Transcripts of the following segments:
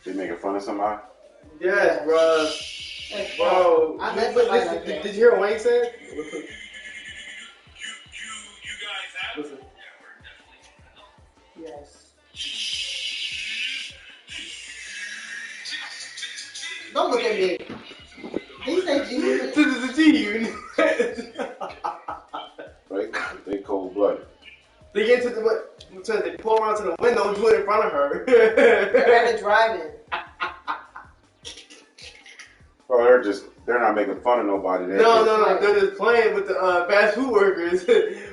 They making fun of somebody? Yes, bro. Bro. Did you hear what Wayne said? Listen. You guys have? Listen. Yes. Don't look at me. He said G Unit. This is the G Unit. Right? They cold-blooded. They get to they pull around to the window and do it in front of her. They're at a drive-in. Bro, they're not making fun of nobody. No. They're just playing with the fast food workers.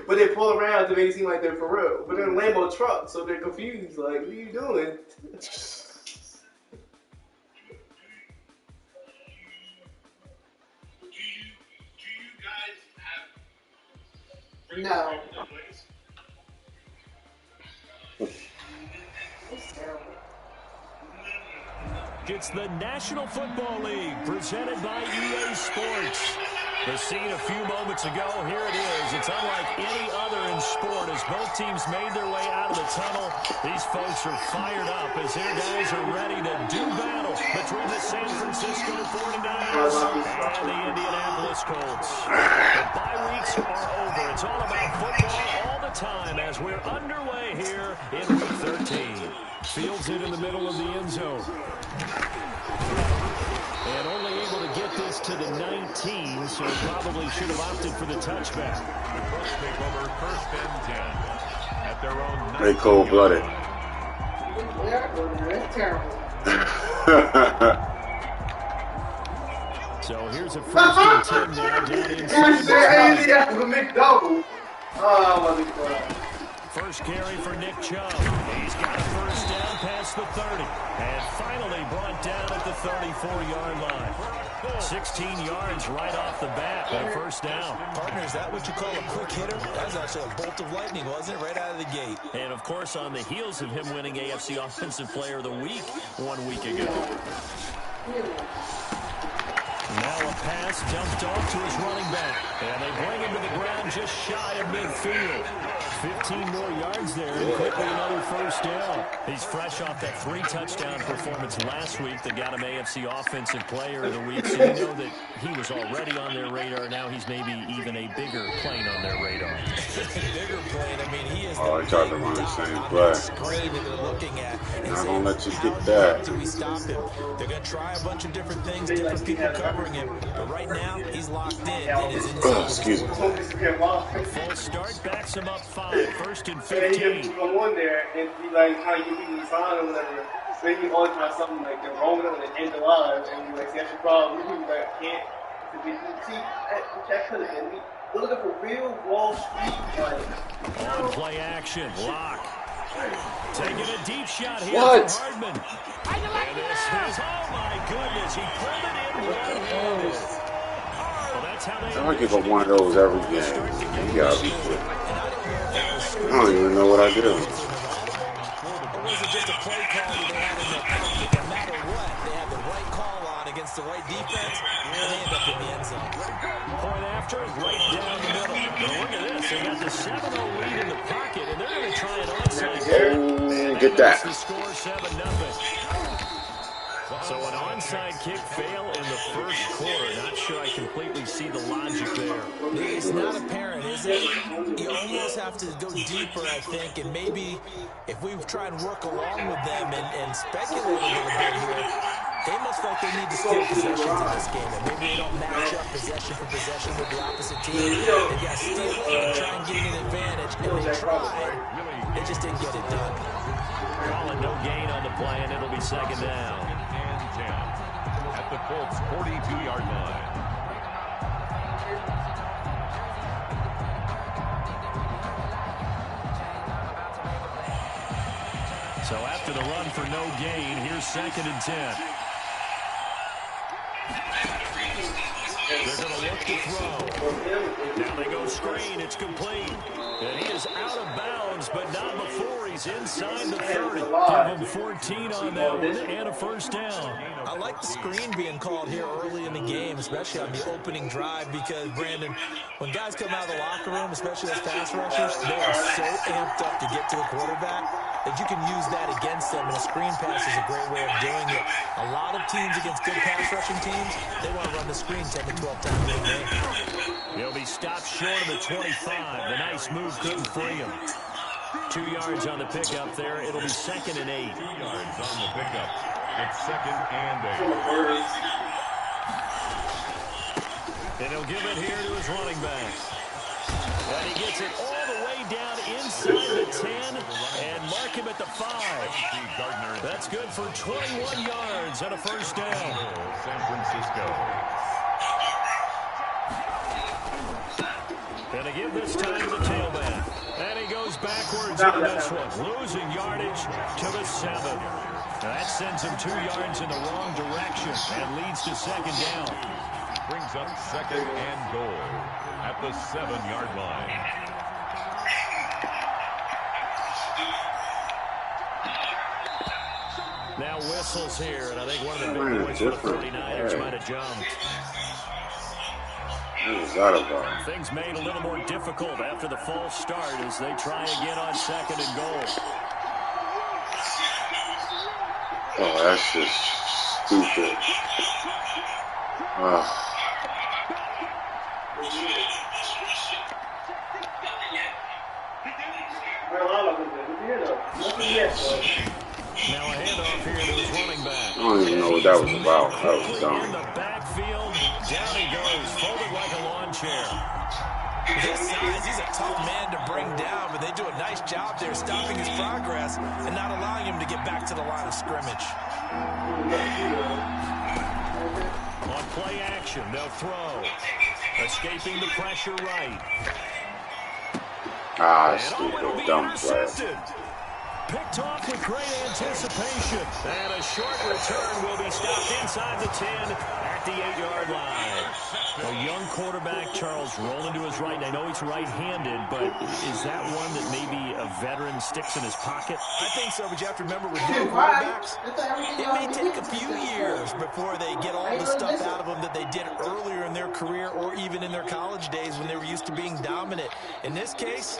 But they pull around to make it seem like they're for real. But they're in Lambo trucks, so they're confused. Like, what are you doing? No. It's terrible. It's the National Football League presented by EA Sports. The scene a few moments ago, here it is. It's unlike any other in sport as both teams made their way out of the tunnel. These folks are fired up as their guys are ready to do battle between the San Francisco 49ers and the Indianapolis Colts. The bye weeks are over. It's all about football all the time as we're underway here in Week 13. Fields it in the middle of the end zone. And only able to get this to the 19, so probably should have opted for the touchback. The Colts take over 1st and 10 at their own 19. They cold-blooded. They're terrible. So here's a 1st and 10 now down inside. That's a McDouble. Oh, my God. First carry for Nick Chubb. He's got a 1st down past the 30. And finally brought down at the 34-yard line. 16 yards right off the bat on 1st down. Partner, is that what you call a quick hitter? That was actually a bolt of lightning, wasn't it? Right out of the gate. And, of course, on the heels of him winning AFC Offensive Player of the Week 1 week ago. Now a pass dumped off to his running back. And they bring him to the ground just shy of midfield. 15 more yards there and quickly another 1st down. He's fresh off that 3-touchdown performance last week that got him AFC Offensive Player of the Week. So you know that he was already on their radar. Now he's maybe even a bigger plane on their radar. Bigger plane. I mean, he is Oh, they tried to run the same play. screen that they're looking at. Not gonna let you get that. Do we stop him? They're going to try a bunch of different things, different people covering him. But right now, he's locked in and is in. Excuse me. Full start backs him up 5. 1st and 15. And he go on there and he like trying to get people to sign or whatever. So he always try something like they're wrong with it and end alive. And he's like, see, that's your problem. He's like, I can't. See, that could have been. We're looking for real Wall Street. On play action. Lock. Taking a deep shot here What? for Hardman. And this is, oh my goodness, he pulled it in one-handed. Well, that's how they I give up one of those every game. You gotta be quick. I don't even know what I did. Or was it just a play call that they had in their pocket? No matter what, they had the right call on against the right defense, and they end up in the end zone. point after, right down the middle. Now look at this. They got the 7-0 lead in the pocket, and they're going to try an onside kick. Oh, get that. The score 7-0. So an onside kick fail in the first quarter. Not sure I completely see the logic there. It's not apparent, is it? You almost have to go deeper, I think, and maybe if we try and work along with them and speculate a little bit here, they must feel like they need to steal possessions in this game, and maybe they don't match up possession for possession with the opposite team. They got to steal it and try and gain an advantage, and they tried. They just didn't get it done. Calling no gain on the play, and it'll be second down. At the Colts' 42-yard line. So after the run for no gain, here's 2nd and 10. They're going to look to throw. Now they go screen. It's complete. And he is out of bounds, but not before he's inside the 30. Give him 14 on that one and a first down. I like the screen being called here early in the game, especially on the opening drive, because, Brandon, when guys come out of the locker room, especially those pass rushers, they are so amped up to get to the quarterback that you can use that against them, and a screen pass is a great way of doing it. teams against good pass rushing teams, they want to run the screen 10 to 12 times a game. He'll be stopped short of the 25. The nice move couldn't free him. 2 yards on the pickup there. It'll be 2nd and 8. 2 yards on the pickup. It's 2nd and 8. And he'll give it here to his running back. And he gets it all the way down inside the 10 and mark him at the 5. That's good for 21 yards and a first down. San Francisco. And they give this time to the tailback. And he goes backwards on this one, losing yardage to the 7. Now that sends him 2 yards in the wrong direction and leads to 2nd down. Brings up 2nd and goal at the 7-yard line. Now whistles here, and I think one of the big boys for the 49ers might have jumped. Things made a little more difficult after the false start as they try again on 2nd and goal. Oh, that's just stupid. Now a handoff here to his running back. I don't even know what that was about. That was dumb. In the backfield, down he goes, folded like a lawn chair. His size, he's a tough man to bring down, but they do a nice job there stopping his progress and not allowing him to get back to the line of scrimmage. On play action, they'll throw. Escaping the pressure right. Stupid, dumb play. Picked off with great anticipation. And a short return will be stopped inside the 10 at the 8-yard line. A young quarterback, Charles, rolling to his right. And I know he's right-handed, but is that one that maybe a veteran sticks in his pocket? I think so, but you have to remember with young quarterbacks, it may take a few years before they get all the stuff out of them that they did earlier in their career or even in their college days when they were used to being dominant. In this case,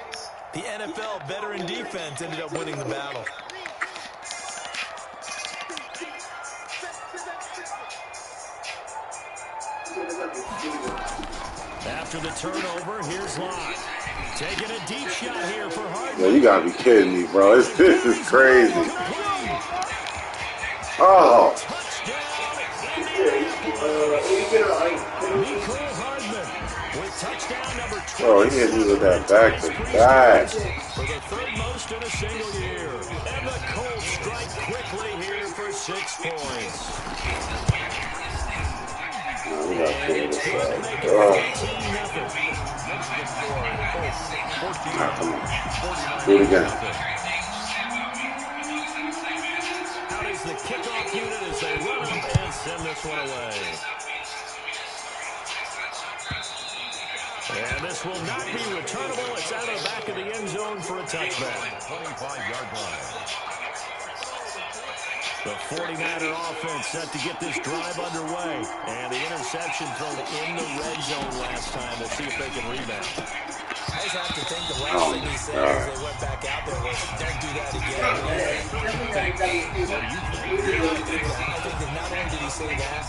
the NFL veteran defense ended up winning the battle. After the turnover, here's Locke. Taking a deep shot here for Hardman. Yeah, you gotta be kidding me, bro. This is crazy. Oh. Touchdown number 20. Bro, he hit me with that back to back. For the 3rd most in a single year. And the Colts strike quickly here for 6 points. We got to figure this out. Come on. Do it again. Out is the kickoff unit as they run up and send this one away. And this will not be returnable. It's out of the back of the end zone for a touchback. 25-yard line. The 49er offense set to get this drive underway. And the interception thrown in the red zone last time. Let's see if they can rebound. I just have to think the last thing he said as they went back out there was, don't do that again. I think that not only did he say that,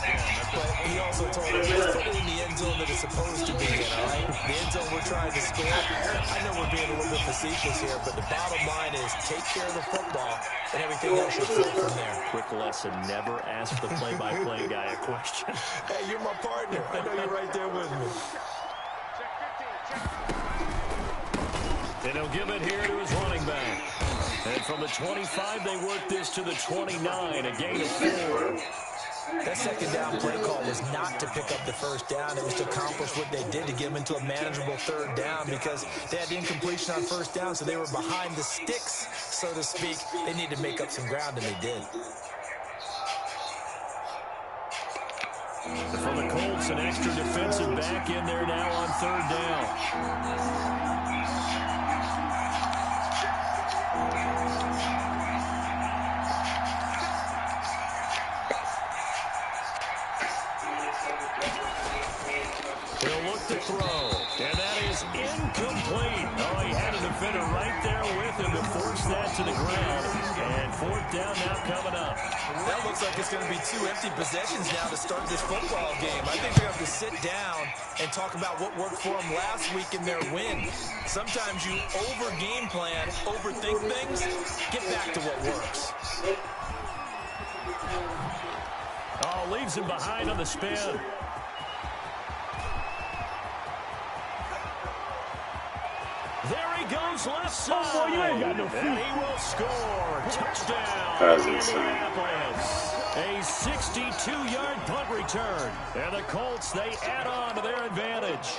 but he also told him, just put it in the end zone that it's supposed to be in, all right? The end zone we're trying to score. I know we're being a little bit facetious here, but the bottom line is take care of the football, and everything else should flow from there. Quick lesson, never ask the play-by-play guy a question. Hey, you're my partner. I know you're right there with me. And he'll give it here to his running back. And from the 25, they work this to the 29, a gain of 4. That second down play call was not to pick up the first down. It was to accomplish what they did to get them into a manageable 3rd down because they had incompletion on 1st down, so they were behind the sticks, so to speak. They needed to make up some ground, and they did. For the Colts, an extra defensive back in there now on 3rd down. He'll look to throw, and that is incomplete. Oh, he had a defender right there with him to force that to the ground. And fourth down now coming up. That looks like it's going to be 2 empty possessions now to start this football game. I think they're going to have to sit down and talk about what worked for them last week in their win. Sometimes you over-game plan, overthink things. Get back to what works. Oh, leaves him behind on the spin. There he goes left side. Oh, boy, you ain't got no feet. And he will score. Touchdown. That's insane. Indianapolis. A 62-yard punt return. And the Colts, they add on to their advantage.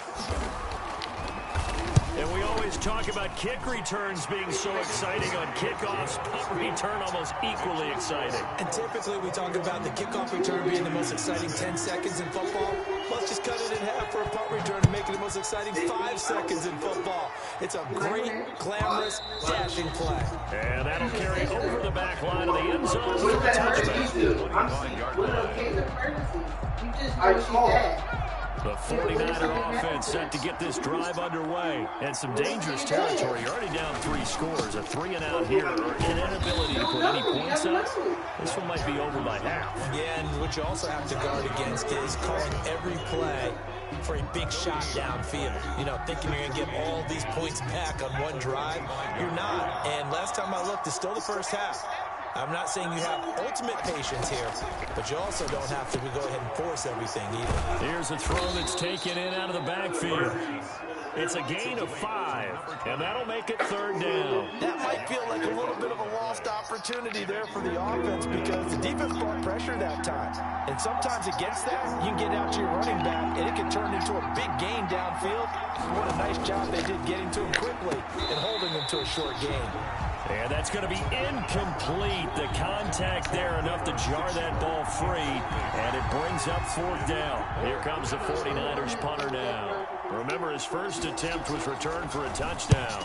And we always talk about kick returns being so exciting on kickoffs. Punt return almost equally exciting. And typically we talk about the kickoff return being the most exciting 10 seconds in football. Let's just cut it in half for a punt return and make it the most exciting 5 seconds in football. It's a great, glamorous, dashing play. And that'll carry over the back line of the end zone. What does that hurt you? You just know she's bad. The 49er offense set to get this drive underway. And some dangerous territory. You're already down 3 scores. A 3-and-out here or an inability to put any points up. This one might be over by half. Yeah, and what you also have to guard against is calling every play for a big shot downfield. You know, thinking you're going to get all these points back on one drive. You're not. And last time I looked, it's still the first half. I'm not saying you have ultimate patience here, but you also don't have to go ahead and force everything either. Here's a throw that's taken in out of the backfield. It's a gain of 5, and that'll make it 3rd down. That might feel like a little bit of a lost opportunity there for the offense because the defense brought pressure that time. And sometimes against that, you can get out to your running back, and it can turn into a big gain downfield. What a nice job they did getting to him quickly and holding him to a short gain. And that's going to be incomplete. The contact there enough to jar that ball free. And it brings up 4th down. Here comes the 49ers punter now. Remember, his first attempt was returned for a touchdown.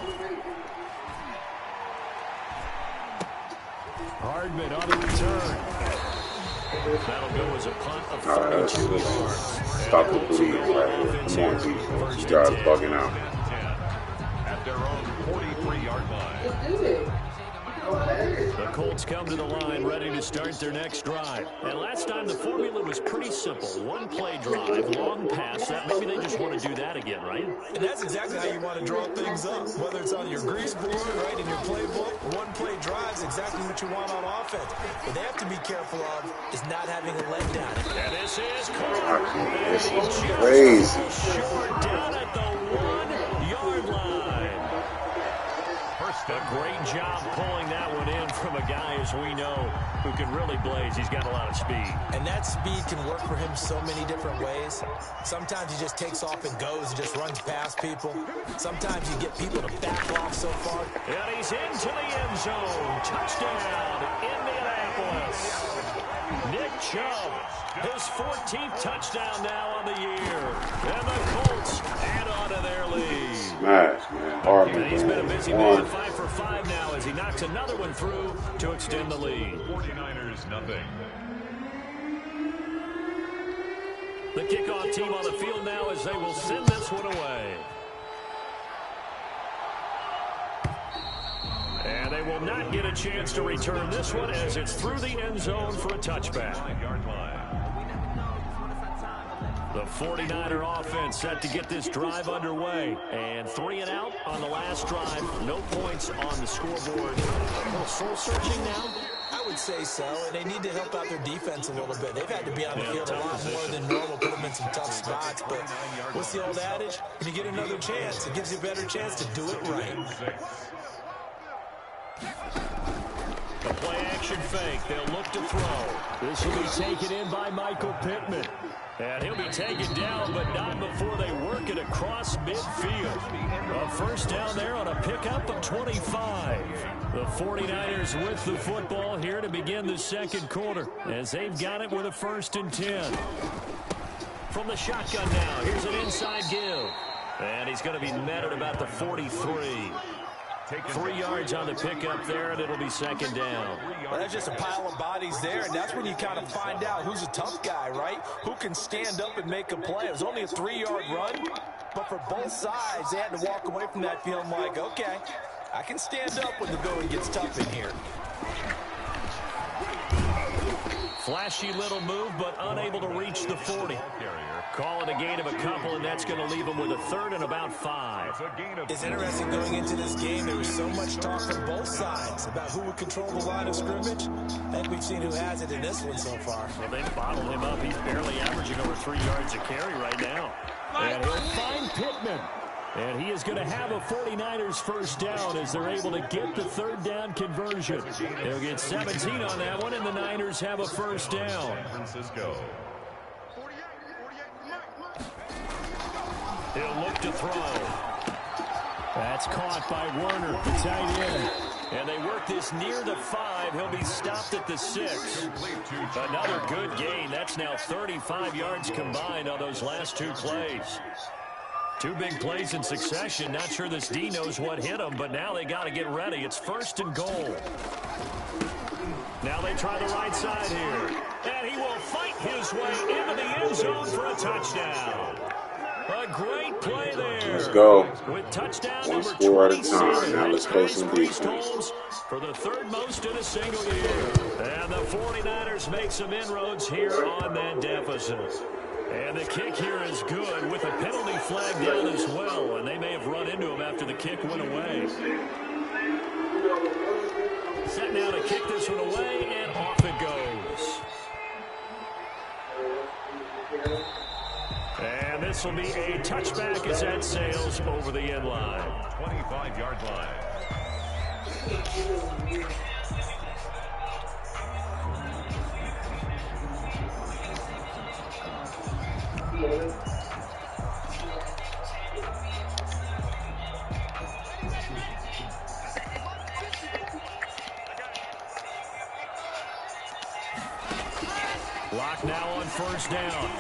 Hardman on the return. That'll go as a punt of 42 yards. Stop the bleeding right here. Come on, defense. You guys bugging out. At their own 43-yard line. Just do it. The Colts come to the line ready to start their next drive. And last time the formula was pretty simple. 1-play drive, long pass. That maybe they just want to do that again, right? And that's exactly how you want to draw things up. Whether it's on your grease board, right, in your playbook, 1-play drive is exactly what you want on offense. What they have to be careful of is not having a letdown. And this is This is crazy. short down at the 1-yard line. A great job pulling that one in from a guy, as we know, who can really blaze. He's got a lot of speed. And that speed can work for him so many different ways. Sometimes he just takes off and goes and just runs past people. Sometimes you get people to back off so far. And he's into the end zone. Touchdown, Indianapolis. Nick Chubb, his 14th touchdown now on the year. And the Colts add on to their lead. Smash, man. Hardman. And he's been a busy man, 5 for 5 now as he knocks another one through to extend the lead. 49ers nothing. The kickoff team on the field now as they will send this one away. And they will not get a chance to return this one as it's through the end zone for a touchback. 9-yard line. The 49er offense set to get this drive underway. And 3-and-out on the last drive. No points on the scoreboard. A little soul-searching now? I would say so, and they need to help out their defense a little bit. They've had to be on the field a lot more than normal, put them in some tough spots. But what's the old adage? When you get another chance, it gives you a better chance to do it right. The play-action fake. They'll look to throw. This will be taken in by Michael Pittman. And he'll be taken down, but not before they work it across midfield. A first down there on a pickup of 25. The 49ers with the football here to begin the second quarter as they've got it with a 1st and 10. From the shotgun now, here's an inside give. And he's going to be met at about the 43. 3 yards on the pickup there, and it'll be 2nd down. Well, that's just a pile of bodies there, and that's when you kind of find out who's a tough guy, right? Who can stand up and make a play. It was only a 3-yard run, but for both sides, they had to walk away from that feeling like, okay, I can stand up when the going gets tough in here. Flashy little move, but unable to reach the 40. Call it a gain of a couple, and that's going to leave them with a third and about 5. It's interesting going into this game. There was so much talk from both sides about who would control the line of scrimmage. I think we've seen who has it in this one so far. Well, they bottled him up. He's barely averaging over 3 yards a carry right now. And he'll find Pittman. And he is going to have a 49ers first down as they're able to get the third down conversion. They'll get 17 on that one, and the Niners have a first down. He'll look to throw. That's caught by Werner, the tight end. And they work this near the 5. He'll be stopped at the 6. Another good gain. That's now 35 yards combined on those last 2 plays. 2 big plays in succession. Not sure this D knows what hit him, but now they got to get ready. It's 1st and goal. Now they try the right side here. And he will fight his way into the end zone for a touchdown. A great play there. Let's go. With touchdown One number score at a 27. time. Now let's play some defense. For the 3rd most in a single year. And the 49ers make some inroads here on that deficit. And the kick here is good with a penalty flag down as well. And they may have run into him after the kick went away. Set now to kick this one away, and off it goes. And this will be a touchback as that sails over the end line. 25-yard line. Lock now on first down.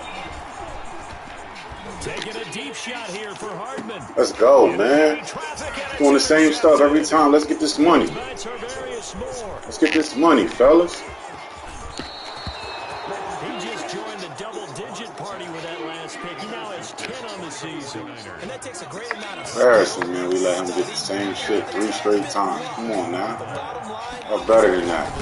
Taking a deep shot here for Hardman. Let's go, man. Doing the same stuff every time. Let's get this money. Let's get this money, fellas. He just joined the double-digit party with that last pick. He now has 10 on the season. And that takes a great amount of Embarrassing, man. We let him get the same shit 3 straight times. Come on now. I'm better than that.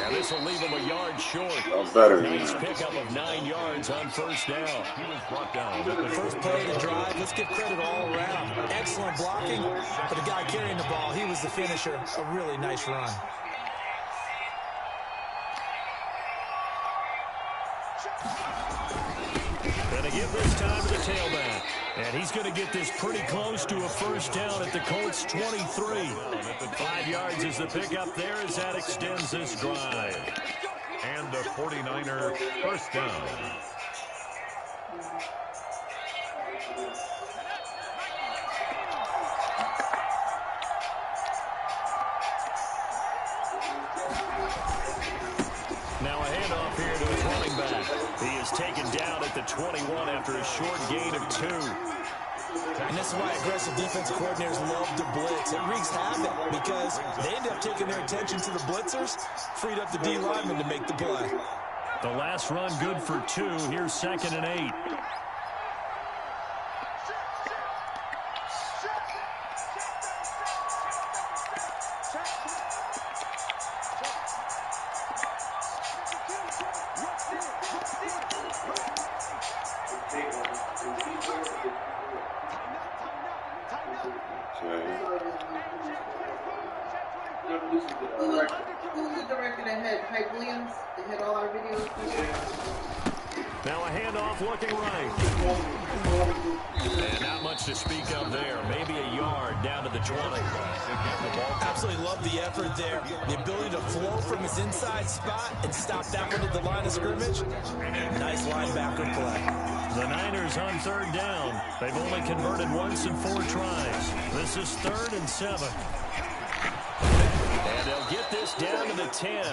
This will leave him a yard short. I'm better than Nice that. pickup of 9 yards on first down. He was brought down. The first play of the drive, let's give credit all around. Excellent blocking, but the guy carrying the ball, he was the finisher. A really nice run. Gonna give this time to the tailback. And he's going to get this pretty close to a first down at the Colts 23. 5 yards is the pickup there as that extends this drive. And the 49er first down. Now a handoff here to his running back. He is taken down at the 21 after a short gain of 2. And this is why aggressive defense coordinators love to blitz. It wreaks havoc because they end up taking their attention to the blitzers, freed up the D lineman to make the play. The last run good for 2. Here's 2nd and 8. Who's the director that had Hype Williams? They had all our videos. Now a handoff looking right. And not much to speak of there. Maybe a yard down to the 20. Absolutely love the effort there. The ability to flow from his inside spot and stop that one at the line of scrimmage. Nice linebacker play. The Niners on 3rd down. They've only converted once in 4 tries. This is 3rd and 7. And they'll get this down to the 10.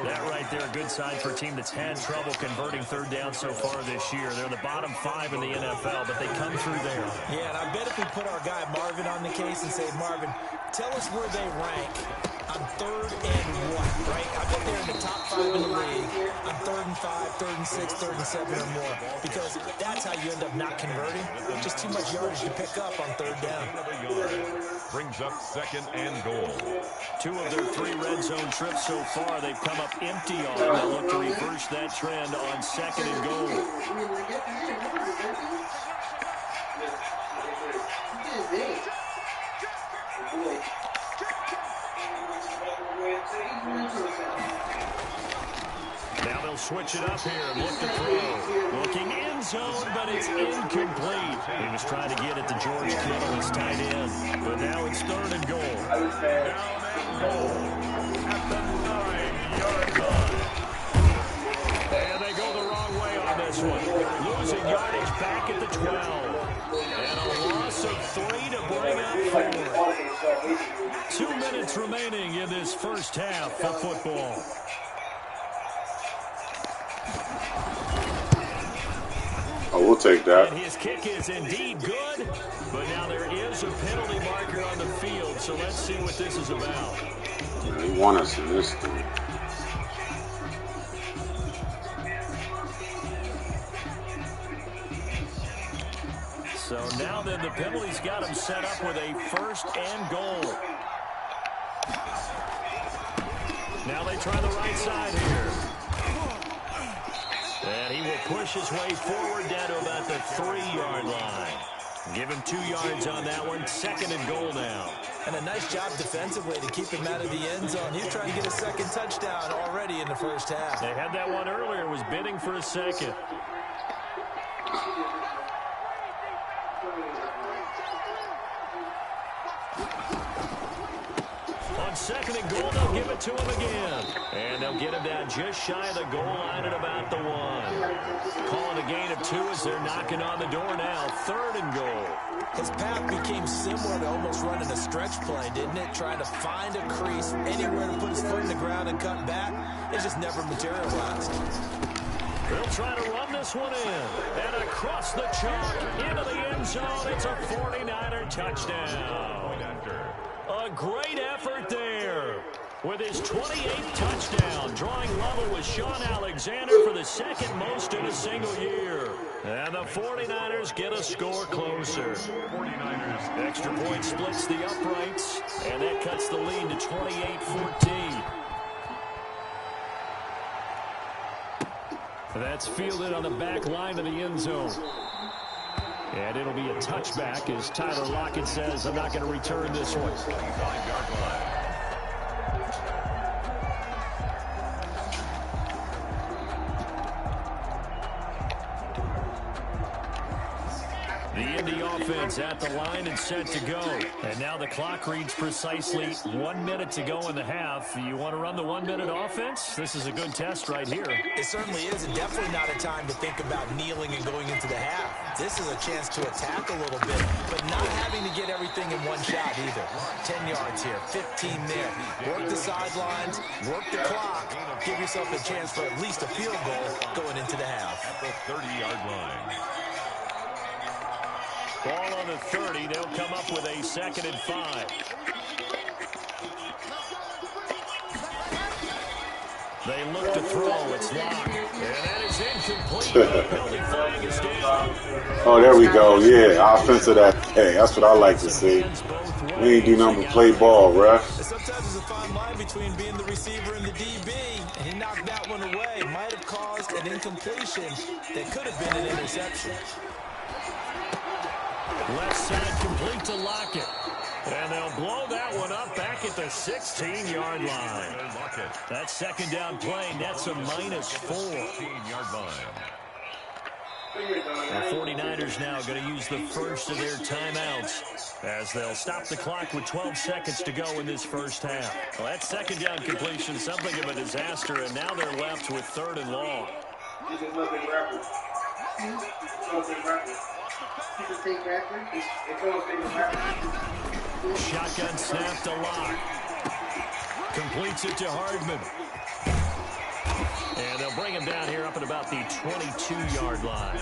That right there, a good sign for a team that's had trouble converting 3rd down so far this year. They're the bottom 5 in the NFL, but they come through there. Yeah, and I bet if we put our guy Marvin on the case and say, Marvin, tell us where they rank on 3rd and 1, right? I bet they're in the top 5 in the league on 3rd and 5, 3rd and and 6, 3rd and 7 or more, because that's how you end up not converting. Just too much yardage to pick up on 3rd down. Brings up 2nd and goal. 2 of their 3 red zone trips so far, they've come up empty on. They'll look to reverse that trend on 2nd and goal. Now they'll switch it up here and look to throw. Looking end zone, but it's incomplete. He was trying to get it to George Kittle, his tight end. But now it's 3rd and goal. Down and goal at the 9-yard line. And they go the wrong way on this one. Losing yardage back at the 12. And a loss of 3 to bring up 4. 2 minutes remaining in this first half of football. Oh, we'll take that. And his kick is indeed good, but now there is a penalty marker on the field, so let's see what this is about. Yeah, he won us in this thing. So now then the penalty's got him set up with a 1st and goal. Now they try the right side here. And he will push his way forward down to about the 3-yard line. Give him 2 yards on that one. 2nd and goal now. And a nice job defensively to keep him out of the end zone. He's trying to get a 2nd touchdown already in the first half. They had that one earlier, was bidding for a 2nd. On 2nd and goal, they'll give it to him again. And they'll get him down just shy of the goal line at about the 1. Calling a gain of 2 as they're knocking on the door now. 3rd and goal. His path became similar to almost running a stretch play, didn't it? Trying to find a crease, anywhere to put his foot in the ground and cut back. It just never materialized. They'll try to run this one in. And across the chalk, into the end zone. It's a 49er touchdown. A great effort there. With his 28th touchdown, drawing level with Sean Alexander for the 2nd most in a single year. And the 49ers get a score closer. 49ers. Extra point splits the uprights, and that cuts the lead to 28-14. That's fielded on the back line of the end zone. And it'll be a touchback as Tyler Lockett says, I'm not going to return this one. 5-yard line. The Indy offense at the line and set to go. And now the clock reads precisely 1 minute to go in the half. You want to run the 1-minute offense? This is a good test right here. It certainly is, and definitely not a time to think about kneeling and going into the half. This is a chance to attack a little bit, but not having to get everything in one shot either. 10 yards here, 15 there. Work the sidelines, work the clock. Give yourself a chance for at least a field goal going into the half. At the 30-yard line. Ball on the 30. They'll come up with a 2nd and 5. They look to throw. It's locked. And that is incomplete. Penalty flag is down. Oh, there we go. Yeah, offensive that. Hey, that's what I like to see. We ain't do nothing but play ball, ref. Sometimes there's a fine line between being the receiver and the DB, and he knocked that one away. Might have caused an incompletion that could have been an interception. Left side complete to Lockett. And they'll blow that one up back at the 16-yard line. That 2nd down play nets a -4. 16-yard line. The 49ers now going to use the first of their timeouts as they'll stop the clock with 12 seconds to go in this first half. Well, that 2nd down completion, something of a disaster, and now they're left with 3rd and long. Shotgun snap to Locke. Completes it to Hardman. And they'll bring him down here up at about the 22-yard line.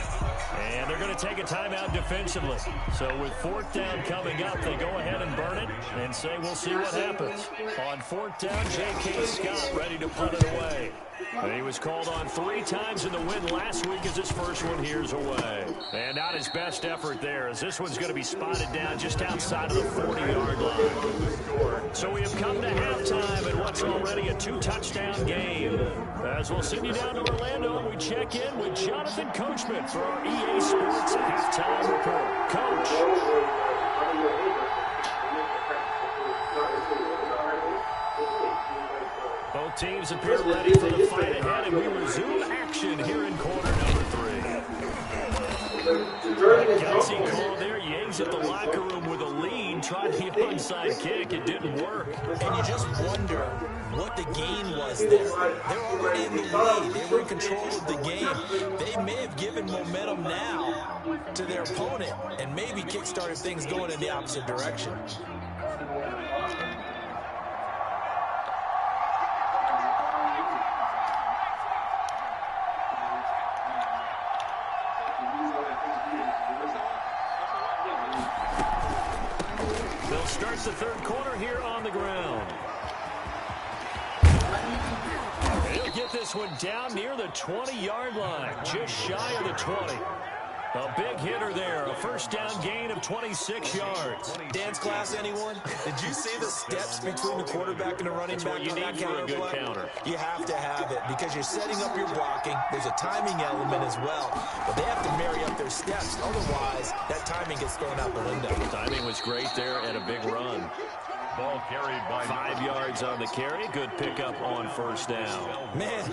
And they're going to take a timeout defensively. So with fourth down coming up, they go ahead and burn it and say we'll see what happens. On fourth down, J.K. Scott ready to punt it away. And he was called on 3 times in the win last week as his first one here's away. And not his best effort there, as this one's going to be spotted down just outside of the 40-yard line. So we have come to halftime in what's already a 2-touchdown game. As we'll send you down to Orlando, and we check in with Jonathan Coachman for our EA Sports Halftime Report. Coach. Both teams appear ready for the fight ahead, and we resume action here in quarter number 3. Gutsy call there. Yangs at the locker room with a lead, tried the onside kick. It didn't work. And you just wonder what the gain was there. They're already in the lead. They were in control of the game. They may have given momentum now to their opponent and maybe kick-started things going in the opposite direction. Starts the third quarter here on the ground. He'll get this one down near the 20-yard line, just shy of the 20. A big hitter there, a first down gain of 26 yards. Dance class, anyone? Did you see the steps between the quarterback and the running back? You need for a good counter. You have to have it because you're setting up your blocking. There's a timing element as well, but they have to marry up their steps. Otherwise, that timing gets thrown out the window. Timing was great there and a big run. Ball carried by 5 yards on the carry. Good pickup on first down. Man,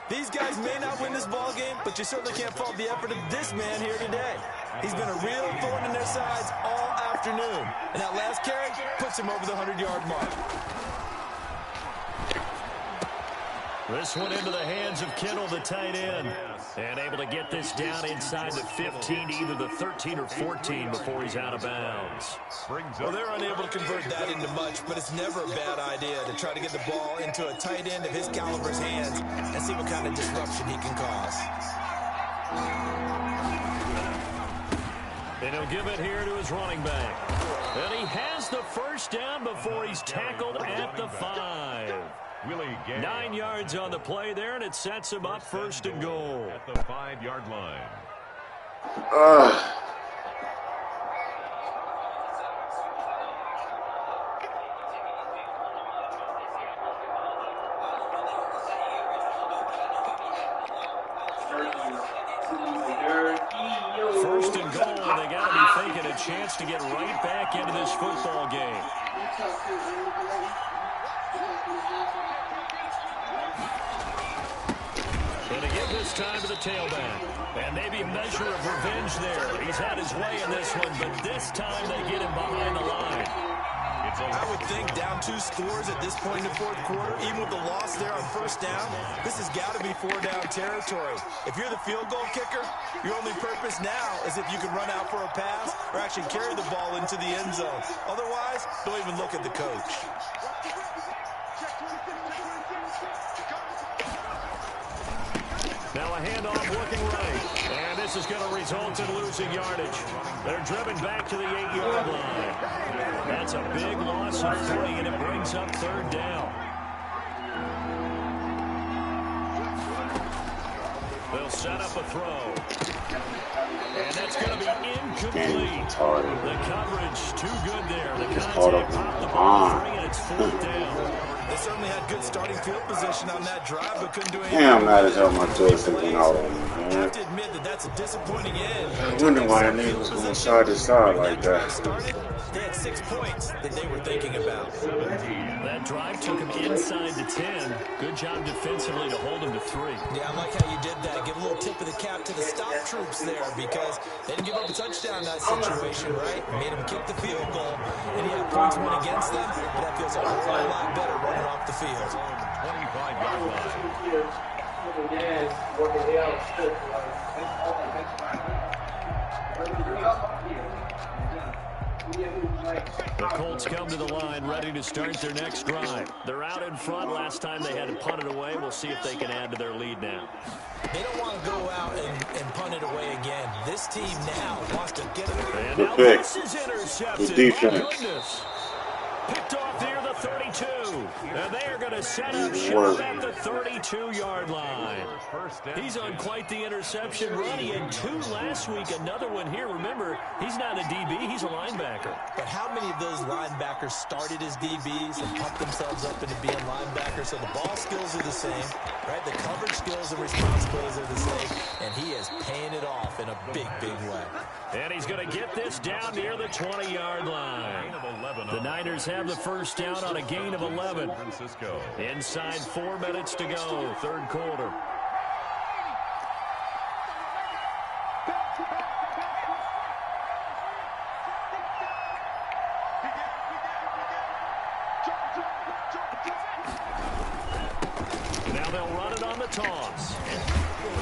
these guys may not win this ball game, but you certainly can't fault the effort of this man here today. He's been a real thorn in their sides all afternoon. And that last carry puts him over the 100-yard mark. This one into the hands of Kittle, the tight end. And able to get this down inside the 15 to either the 13 or 14 before he's out of bounds. Well, they're unable to convert that into much, but it's never a bad idea to try to get the ball into a tight end of his caliber's hands and see what kind of disruption he can cause. And he'll give it here to his running back. And he has the first down before he's tackled at the 5. 9 yards on the play there, and it sets him up first and goal. At the 5-yard line. First and goal, and they got to be thinking a chance to get right back into this football game. And to give this time to the tailback. And maybe a measure of revenge there. He's had his way in this one, but this time they get him behind the line. I would think down 2 scores at this point in the fourth quarter, even with the loss there on first down, this has got to be 4-down territory. If you're the field goal kicker, your only purpose now is if you can run out for a pass or actually carry the ball into the end zone. Otherwise, don't even look at the coach. Now a handoff looking right. And this is going to result in losing yardage. They're driven back to the 8-yard line. That's a big loss of 3, and it brings up third down. They'll set up a throw. And that's going to be incomplete. The coverage too good there. The contact popped the ball free, and it's fourth down. They certainly had good starting field position on that drive, but couldn't do anything. Damn, that is how much Justin went out on me, I man. have to admit that that's a disappointing end. I wonder why that nigga was going side to side like that. Started, they had 6 points that they were thinking about. That drive took him inside the 10. Good job defensively to hold him to 3. Yeah, I like how you did that. Give a little tip of the cap to the stop troops there because they didn't give up a touchdown in that situation, right? Made them kick the field goal, and he had points went against them, but that feels a whole lot better running off the field. 25-yard line. The Colts come to the line, ready to start their next drive. They're out in front. Last time they had to punt it away. We'll see if they can add to their lead now. They don't want to go out and punt it away again. This team now wants to get it. And now this is intercepted. Good defense. My goodness. Picked off near the 32. And they are going to set up shop at the 32-yard line. He's on quite the interception run. He had 2 last week, another one here. Remember, he's not a DB, he's a linebacker. But how many of those linebackers started as DBs and pumped themselves up into being linebackers? So the ball skills are the same, right? The coverage skills and responsibilities are the same. And he is paying it off in a big, big way. And he's going to get this down near the 20-yard line. The Niners have the first down on a gain of 11. Inside 4 minutes to go, third quarter. Now they'll run it on the toss.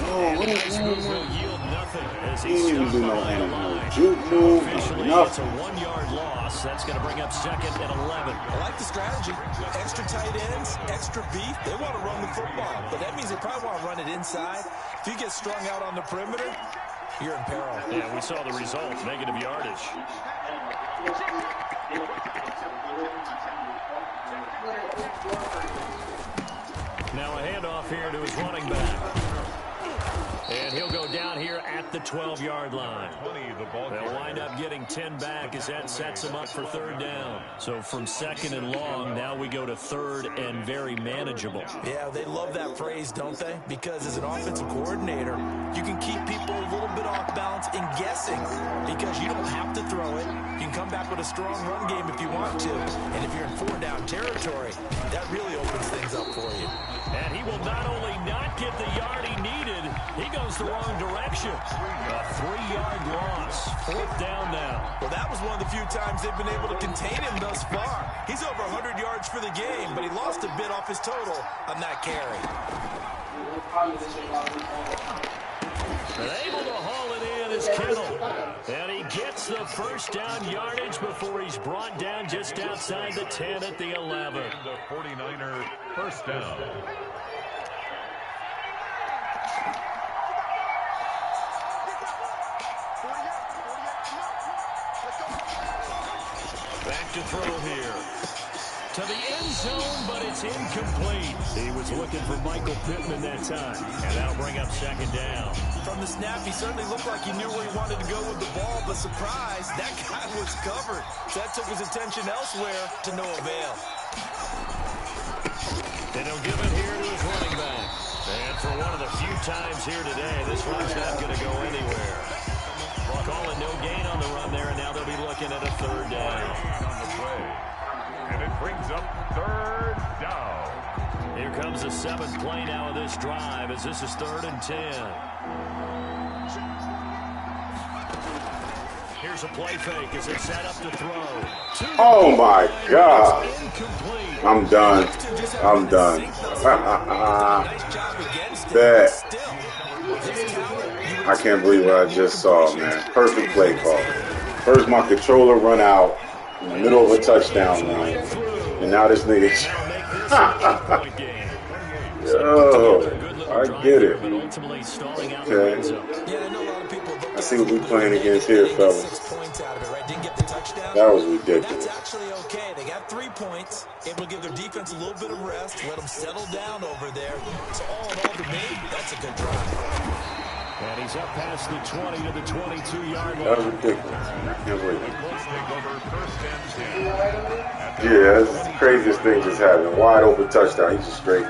Will yield nothing as he stopped behind the line. Officially, it's a 1-yard loss. That's going to bring up second and 11. I like the strategy. Extra tight ends, extra beef. They want to run the football, but that means they probably want to run it inside. If you get strung out on the perimeter, you're in peril. Yeah, we saw the result, negative yardage. Now a handoff here to his running back. And he'll go down here at the 12-yard line. They'll wind up getting 10 back as that sets him up for third down. So from second and long, now we go to third and very manageable. Yeah, they love that phrase, don't they? Because as an offensive coordinator, you can keep people a little bit off balance and guessing because you don't have to throw it. You can come back with a strong run game if you want to. And if you're in 4-down territory, that really opens things up for you. And he will not only not get the yard he needed, he goes the wrong direction. A 3-yard loss. Fourth down now. Well, that was one of the few times they've been able to contain him thus far. He's over 100 yards for the game, but he lost a bit off his total on that carry. And able to haul it in is Kittle. And he gets the first down yardage before he's brought down just outside the 10 at the 11. The 49er first down. Back to throw here. To the end zone, but it's incomplete. He was looking for Michael Pittman that time. And that'll bring up second down. From the snap, he certainly looked like he knew where he wanted to go with the ball, but surprise, that guy was covered. So that took his attention elsewhere to no avail. And he'll give it here to his running back. And for one of the few times here today, this one's not going to go anywhere. Call it no gain on the run there, and now they'll be looking at a third down. On the play. And it brings up third down. Here comes the 7th play now of this drive as this is 3rd and 10. Here's a play fake as they set up to throw. Oh my God. I'm done. I'm done. That. I can't believe what I just saw, man. Perfect play call. First, my controller run out in the middle of a touchdown run, and now this nigga. Yo, I get it. Okay. I see what we playing against here, fellas. That was ridiculous. That's actually okay. They got 3 points. Able to give their defense a little bit of rest, let them settle down over there. So all in all, to me, that's a good drive. And he's up past the 20 to the 22-yard line. That was ridiculous. I can't believe it. Yeah, that's the craziest thing just happened. Wide open touchdown. He just straight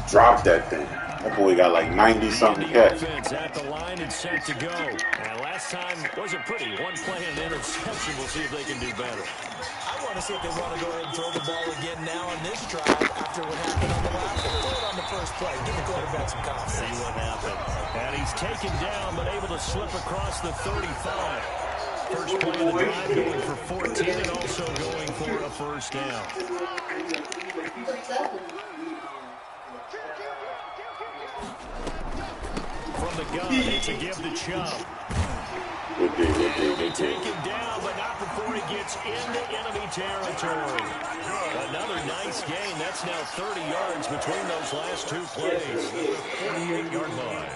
dropped that thing. That boy got like 90-something catch. At the line and set to go. And last time wasn't pretty. One play and interception. We'll see if they can do better. I want to see if they want to go ahead and throw the ball again now on this drive after what happened on the last one. Throw it on the first play. Give the quarterback some confidence. See what happened. And he's taken down, but able to slip across the 35. First play of the drive going for 14 and also going for a first down. From the gun, it's a give to Chubb. Good D. Taken down, but not before he it gets into enemy territory. Another nice gain. That's now 30 yards between those last two plays. 48-yard line.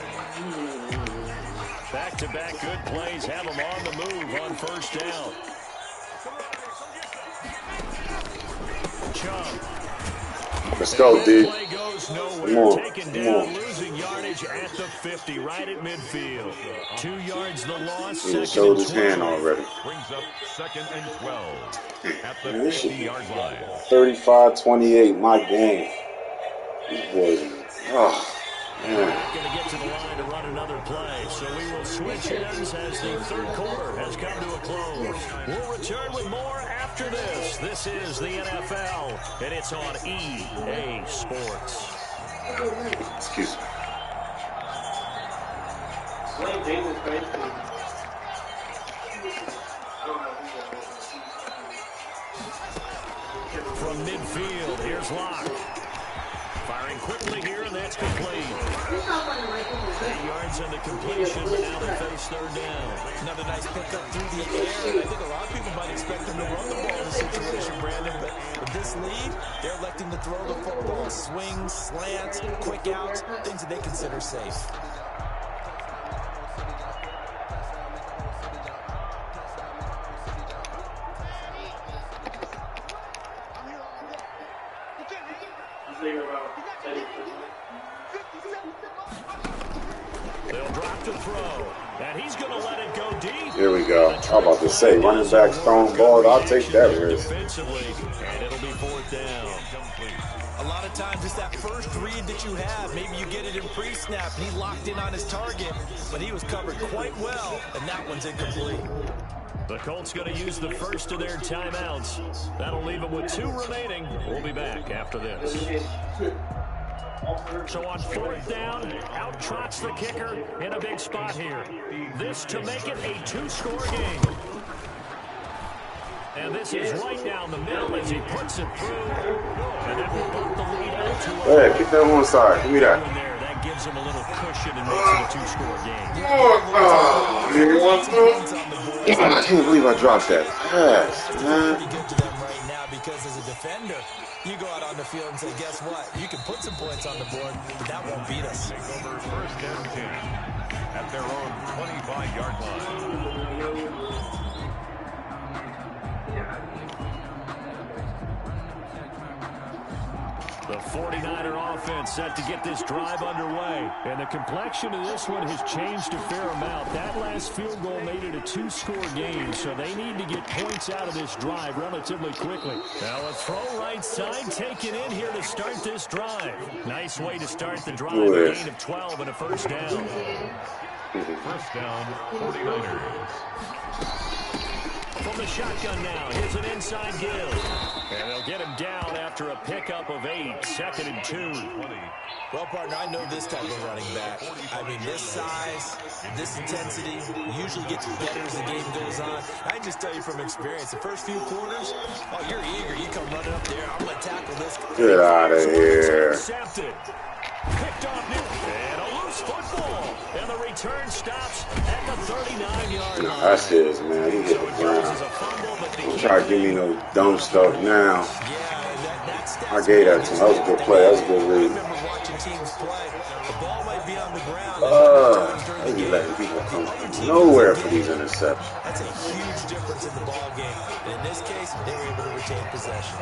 Back-to-back good plays have them on the move on first down. Chubb. Let's go, D. Play goes nowhere. Come on. Taken Come down, on. losing yardage at the 50, right at midfield. 2 yards the loss. He showed his hand already. Brings up 2nd and 12 at the Man, this should be 50-yard line. 35-28, my game. These boys, oh, man. Not going to get to the line to run another play, so we will switch ends as the third quarter has come to a close. We'll return with more after this. This is the NFL, and it's on EA Sports. Excuse me. Lane James is crazy. From midfield, here's Locke. Firing quickly here, and that's complete. 8 yards on the completion, but now they face third down. Another nice pickup through the air. And I think a lot of people might expect them to run the ball in this situation, Brandon. But with this lead, they're electing to throw the football. Swings, slants, quick outs, things that they consider safe. They'll drop the throw, and he's going to let it go deep. Here we go. I'm about to say, running back throwing balls, I'll take that risk. Defensively, and it'll be fourth down. A lot of times it's that first read that you have. Maybe you get it in pre-snap, and he locked in on his target, but he was covered quite well, and that one's incomplete. The Colts going to use the first of their timeouts. That'll leave them with 2 remaining. We'll be back after this. So on fourth down, out trots the kicker in a big spot here. This to make it a 2-score game. And this is right down the middle as he puts it through. And that will bump the lead out to Go ahead, kick that one side. Give me that. That gives him a little cushion and makes it a 2-score game. I can't believe I dropped that pass, man. Pretty good to them right now because as a defender, you go out on the field and say, guess what? You can put some points on the board, but that won't beat us. Take over 1st and 10 at their own 25-yard line. The 49er offense set to get this drive underway. And the complexion of this one has changed a fair amount. That last field goal made it a 2-score game, so they need to get points out of this drive relatively quickly. Now a throw right side taken in here to start this drive. Nice way to start the drive. A gain of 12 and a first down. First down, 49ers. From the shotgun now, here's an inside give. And they'll get him down after a pickup of 8, 2nd and 2. Well, partner, I know this type of running back. I mean, this size, this intensity usually gets better as the game goes on. I can just tell you from experience, the first few quarters, oh, you're eager. You come running up there. I'm going to tackle this. Get out of here. Intercepted. Picked off and a loose football. And the return stops at the 39-yard line. That's his, man. He hit the ground. Don't try to give me no dumb stuff now. I gave that to him. That was a good play. That was a good read. They be letting people come from nowhere for these interceptions. That's a huge difference in the ball game. And in this case, they were able to retain possession.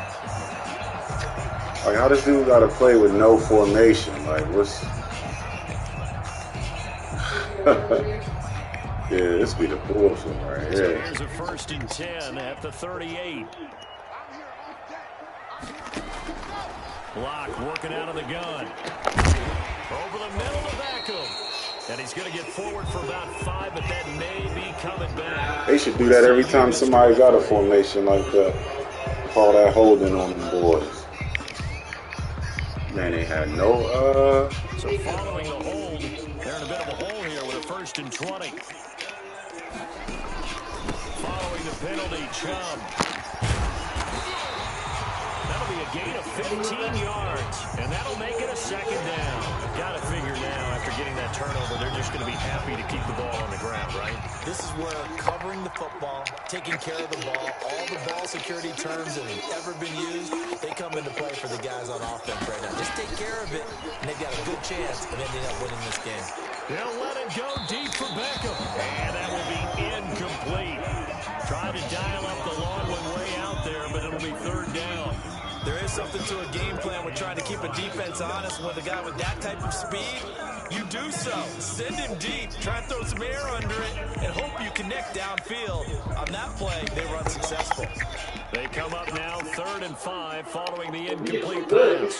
Like, how this dude got to play with no formation? Like, what's... Yeah, this be the bullshit right here. So here's a 1st and 10 at the 38. Block working out of the gun. Over the middle to Beckham. And he's going to get forward for about 5, but that may be coming back. They should do that every time somebody got a formation like that. Call that holding on them boys. Man, they had no, So following the hold, they're in a bit of a hole here with a 1st and 20. Following the penalty, Chubb. That'll be a gain of 15 yards, and that'll make it a 2nd down. Got to figure now, after getting that turnover, they're just going to be happy to keep the ball on the ground, right? This is where covering the football, taking care of the ball, all the ball security terms that have ever been used, they come into play for the guys on offense right now. Just take care of it, and they've got a good chance of ending up winning this game. They'll let it go deep for Beckham. And that will be incomplete. Trying to dial up the long one way out there, but it'll be third down. There is something to a game plan with trying to keep a defense honest. With a guy with that type of speed, you do so. Send him deep. Try and throw some air under it and hope you connect downfield. On that play, they run successful. They come up now 3rd and 5 following the incomplete pass.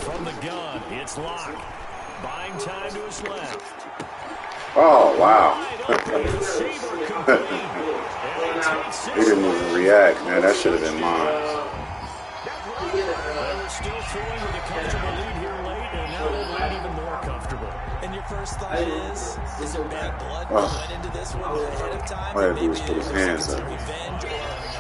From the gun, it's Locke. Buying time to his left. Oh, wow. He didn't even react, man. That should have been mine. They're still throwing with a comfortable lead here late, and now they lead even more comfortable. And your first thought is there bad blood that went into this one ahead of time? All I had to do was put his hands up. Revenge, or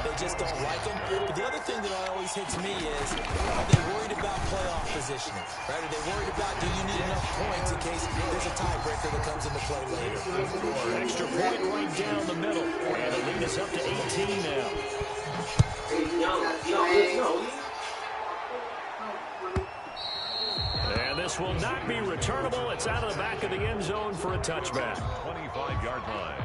they just don't like him. But the other thing that always hits me is, are they worried about playoff positioning? Right? Are they worried about, do you need enough points in case there's a tiebreaker that comes into play later? Extra point right down the middle. And the lead is up to 18 now. And this will not be returnable. It's out of the back of the end zone for a touchback. 25-yard line.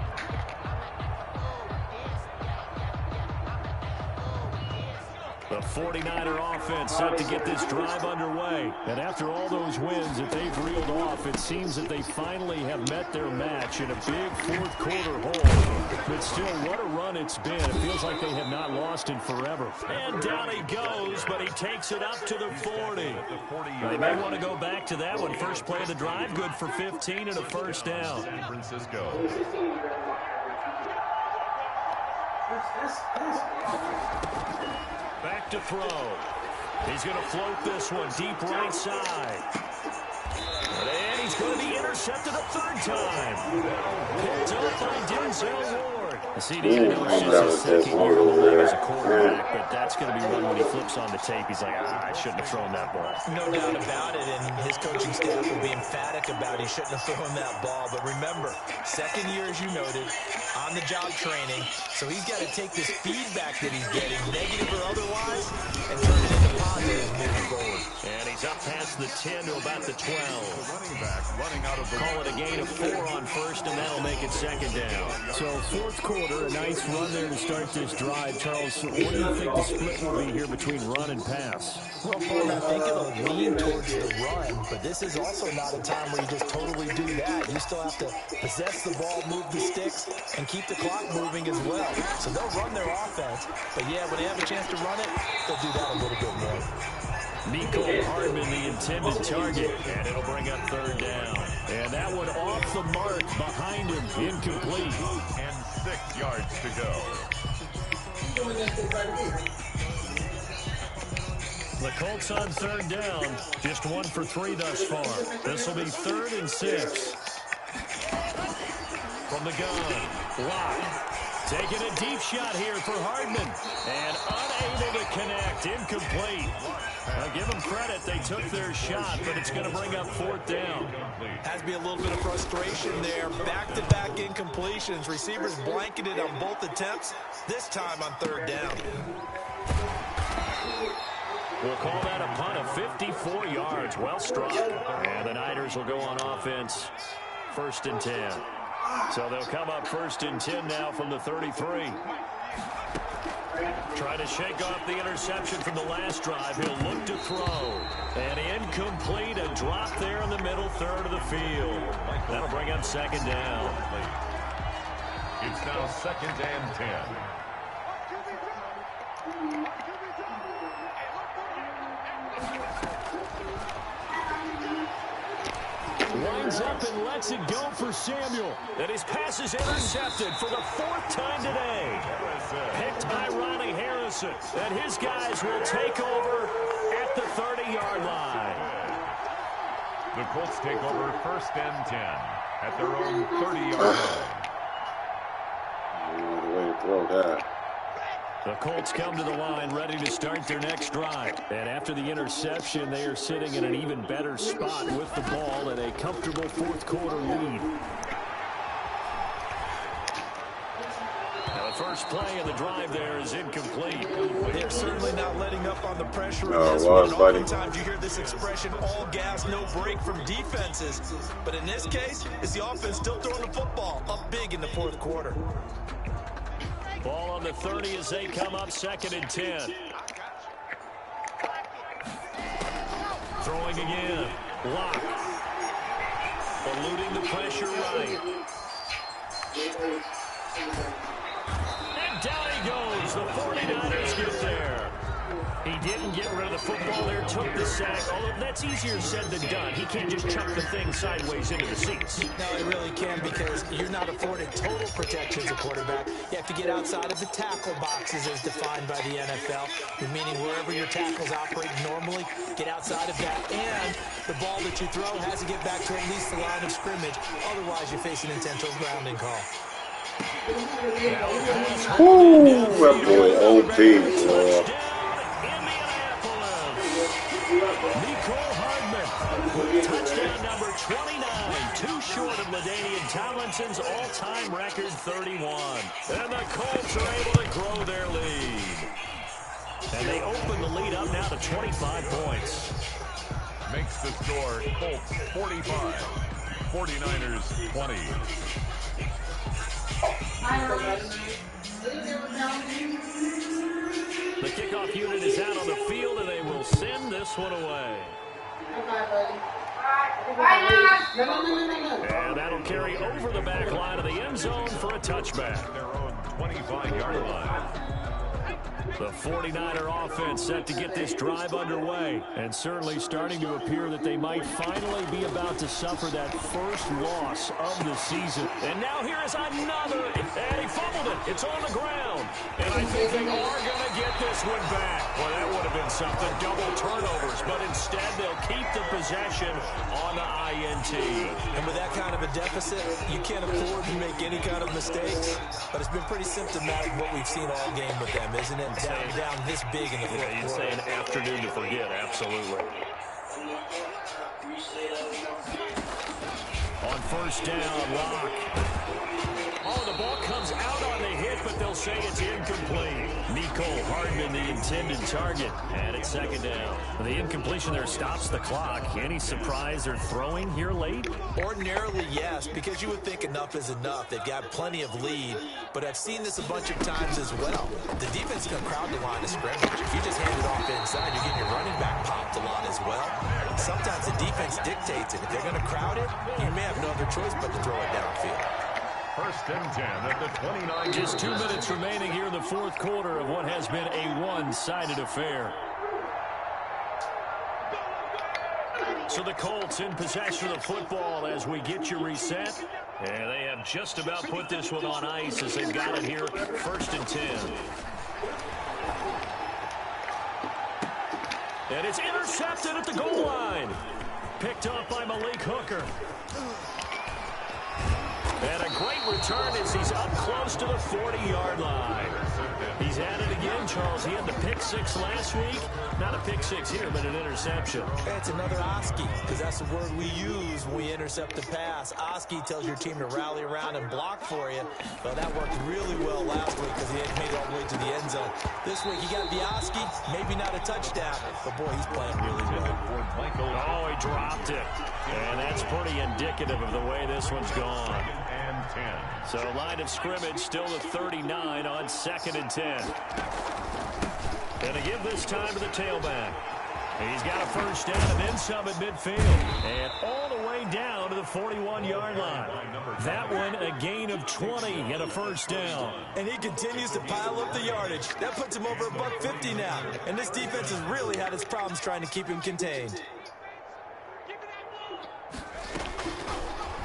The 49er offense set to get this drive underway. And after all those wins that they've reeled off, it seems that they finally have met their match in a big fourth-quarter hole. But still, what a run it's been. It feels like they have not lost in forever. And down he goes, but he takes it up to the 40. They may want to go back to that one. First play of the drive, good for 15 and a first down. San Francisco. Back to throw. He's going to float this one deep right side. And he's going to be intercepted a third time. Picked up by Denzel Ward. CD, I know it's just his second year in the league as a quarterback, but that's going to be one when he flips on the tape. He's like, I shouldn't have thrown that ball. No doubt about it, and his coaching staff will be emphatic about he shouldn't have thrown that ball. But remember, second year, as you noted, on-the-job training, so he's got to take this feedback that he's getting, negative or otherwise, and turn it into positive moving forward. And he's up past the 10 to about the 12. The running back running out of the Call it a gain of 4 on first, and that'll make it second down. So fourth quarter, a nice run there to start this drive. Charles, what do you think the split will be here between run and pass? Well, Farmer, I think it'll lean towards the run, but this is also not a time where you just totally do that. You still have to possess the ball, move the sticks, and keep the clock moving as well. So they'll run their offense, but yeah, when they have a chance to run it, they'll do that a little bit more. Nico Hardman, the intended target, and it'll bring up third down. And that one off the mark behind him, incomplete. and 6 yards to go. The Colts on third down, just 1 for 3 thus far. This will be 3rd and 6. From the gun, Locke. Taking a deep shot here for Hardman. And unable to connect. Incomplete. Now give them credit. They took their shot, but it's going to bring up 4th down. Has to be a little bit of frustration there. Back-to-back incompletions. Receivers blanketed on both attempts, this time on third down. We'll call that a punt of 54 yards. Well struck. And the Niners will go on offense. 1st and 10. So they'll come up 1st and 10 now from the 33. Trying to shake off the interception from the last drive. He'll look to throw. And incomplete. A drop there in the middle third of the field. That'll bring up 2nd down. It's now 2nd and 10. Winds up and lets it go for Samuel. And his pass is intercepted for the 4th time today. Picked by Ronnie Harrison. And his guys will take over at the 30-yard line. The Colts take over 1st and 10 at their own 30-yard line. Way to throw that. The Colts come to the line ready to start their next drive. And after the interception, they are sitting in an even better spot with the ball and a comfortable fourth quarter lead. Now the first play of the drive there is incomplete. They're certainly not letting up on the pressure. Oftentimes you hear this expression, all gas, no break from defenses. But in this case, it's the offense still throwing the football up big in the fourth quarter. Ball on the 30 as they come up 2nd and 10. Throwing again. Lock. Eluding the pressure right. And down he goes. The 49ers get there. He didn't get rid of the football there, took the sack. Although that's easier said than done. He can't just chuck the thing sideways into the seats. No, he really can't, because you're not afforded total protection as a quarterback. You have to get outside of the tackle boxes as defined by the NFL, meaning wherever your tackles operate normally, get outside of that. And the ball that you throw has to get back to at least the line of scrimmage. Otherwise, you face an intentional grounding call. Ooh, that boy OP, boy. Touchdown number 29, too short of LaDainian Tomlinson's all-time record 31. And the Colts are able to grow their lead. And they open the lead up now to 25 points. Makes the score Colts 45, 49ers 20. The kickoff unit is out on the field, and they will send this one away. And that'll carry over the back line of the end zone for a touchback. Their own 25-yard line. The 49er offense set to get this drive underway, and certainly starting to appear that they might finally be about to suffer that first loss of the season. And now here is another, and he fumbled it. It's on the ground, and I think they are going to get this one back. Well, that would have been something, double turnovers, but instead they'll keep the possession on the INT. And with that kind of a deficit, you can't afford to make any kind of mistakes, but it's been pretty symptomatic what we've seen all game with them, isn't it? Down this big in the fourth quarter. You'd say an afternoon to forget, absolutely. On first down, Lock. Oh, the ball comes out on the hit, but they'll say it's incomplete. Nicole Hardman, the intended target, and it's 2nd down. The incompletion there stops the clock. Any surprise they're throwing here late? Ordinarily, yes, because you would think enough is enough. They've got plenty of lead, but I've seen this a bunch of times as well. The defense is going to crowd the line of scrimmage. If you just hand it off inside, you're getting your running back popped a lot as well. Sometimes the defense dictates it. If they're going to crowd it, you may have no other choice but to throw it downfield. 1st and 10 at the 29. Just 2 minutes remaining here in the fourth quarter of what has been a one-sided affair. So the Colts in possession of the football as we get you reset. And they have just about put this one on ice as they've got it here, 1st and 10. And it's intercepted at the goal line. Picked up by Malik Hooker. And a great return as he's up close to the 40-yard line. He's at it again, Charles. He had the pick six last week. Not a pick six here, but an interception. It's another Oski, because that's the word we use when we intercept the pass. Oski tells your team to rally around and block for you. Well, that worked really well last week because he had made it all the way to the end zone. This week, he got the Oski, maybe not a touchdown, but boy, he's playing really well. Oh, he dropped it. And that's pretty indicative of the way this one's gone. So line of scrimmage still at 39 on 2nd and 10. And to give this time to the tailback. He's got a first down and then some at midfield. And all the way down to the 41-yard line. That one a gain of 20 and a first down. And he continues to pile up the yardage. That puts him over $150 now. And this defense has really had its problems trying to keep him contained.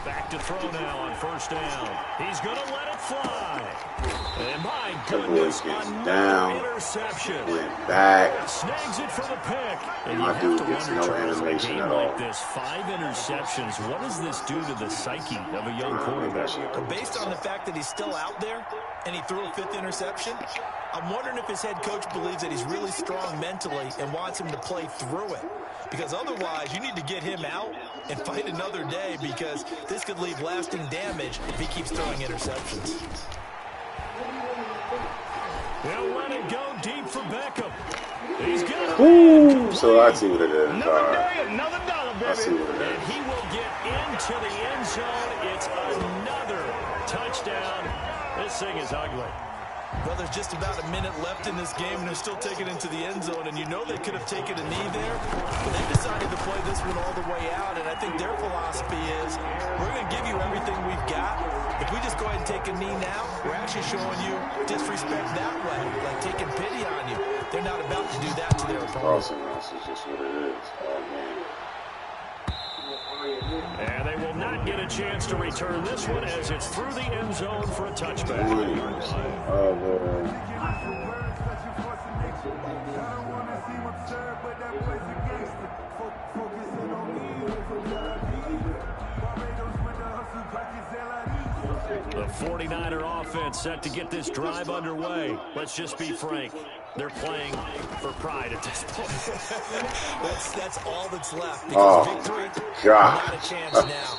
Back to throw now on first down. He's going to let it fly. And my goodness, another interception. Went back. Snags it for the pick. And My you have dude to gets wonder, no Charles, in a animation game at all. like this, 5 interceptions, what does this do to the psyche of a young quarterback? Based on the fact that he's still out there and he threw a 5th interception, I'm wondering if his head coach believes that he's really strong mentally and wants him to play through it. Because otherwise, you need to get him out and fight another day, because this could leave lasting damage if he keeps throwing interceptions. They'll let it go deep for Beckham. He's got Ooh, so I see what it is. another day, another dollar, baby. I see what it And is. he will get into the end zone. It's another touchdown. This thing is ugly. Well, there's just about a minute left in this game, and they're still taking it into the end zone. And you know they could have taken a knee there, but they decided to play this one all the way out. And I think their philosophy is, we're going to give you everything we've got. If we just go ahead and take a knee now, we're actually showing you disrespect that way, like taking pity on you. They're not about to do that to their opponent. Crossing us is just what it is. Oh, man. And they will not get a chance to return this one as it's through the end zone for a touchback. Oh, Lord. The 49er offense set to get this drive underway. Let's just be frank. They're playing for pride at this point. That's all that's left, because victory, God. not a chance now.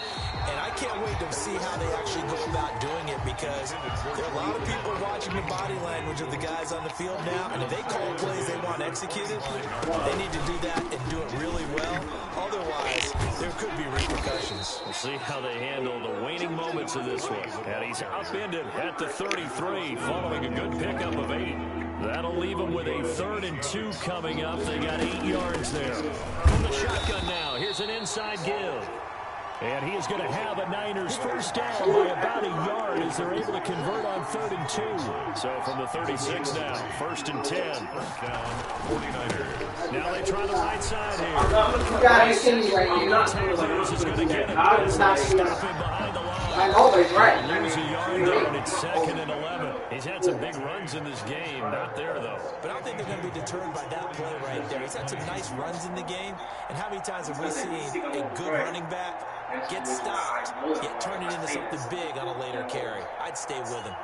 And I can't wait to see how they actually go about doing it, because there are a lot of people watching the body language of the guys on the field now, and if they call plays they want executed, they need to do that and do it really well. Otherwise, there could be repercussions. We'll see how they handle the waning moments of this one. And he's upended at the 33 following a good pickup of 8. That'll leave them with a 3rd and 2 coming up. They got 8 yards there. From the shotgun now, here's an inside give. And he is going to have a Niners first down by about a yard as they're able to convert on 3rd and 2. So from the 36 now, 1st and 10. Down 49ers. Now they try the right side here. You got his team right here. Taylor is going to get it. It's not Stop him behind the line. I know it's right. Lose a yard there, and it's 2nd and 11. He's had some big runs in this game. Not there, though. But I don't think they're going to be deterred by that play right there. He's had some nice runs in the game. And how many times have we seen a good running back get stopped, yet turn it into something big on a later carry? I'd stay with him.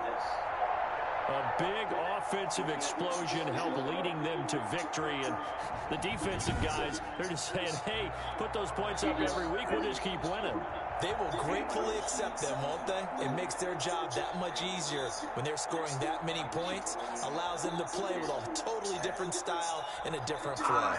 A big offensive explosion helped leading them to victory. And the defensive guys, they're just saying, hey, put those points up every week. We'll just keep winning. They will gratefully accept them, won't they? It makes their job that much easier when they're scoring that many points. Allows them to play with a totally different style and a different flow.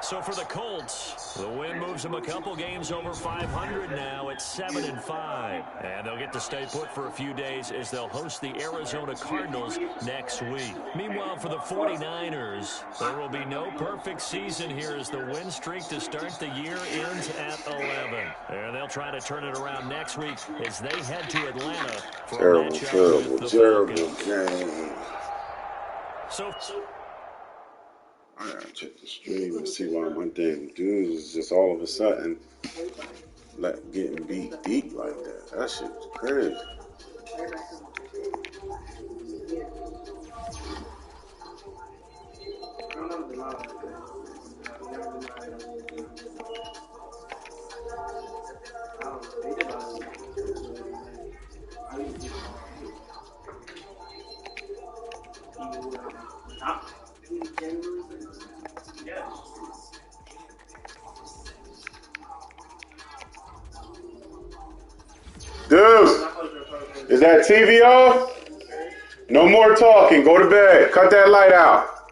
So for the Colts, the win moves them a couple games over 500 now at 7-5. And they'll get to stay put for a few days as they'll host the Arizona Cardinals next week. Meanwhile, for the 49ers, there will be no perfect season here as the win streak to start the year ends at 11. And they'll try to turn it around next week as they head to Atlanta for a matchup with the Falcons. Game. So I gotta check the stream and see why my damn dude is just all of a sudden like getting beat deep like that. That shit was crazy. Dude, is that TV off? No more talking. Go to bed. Cut that light out.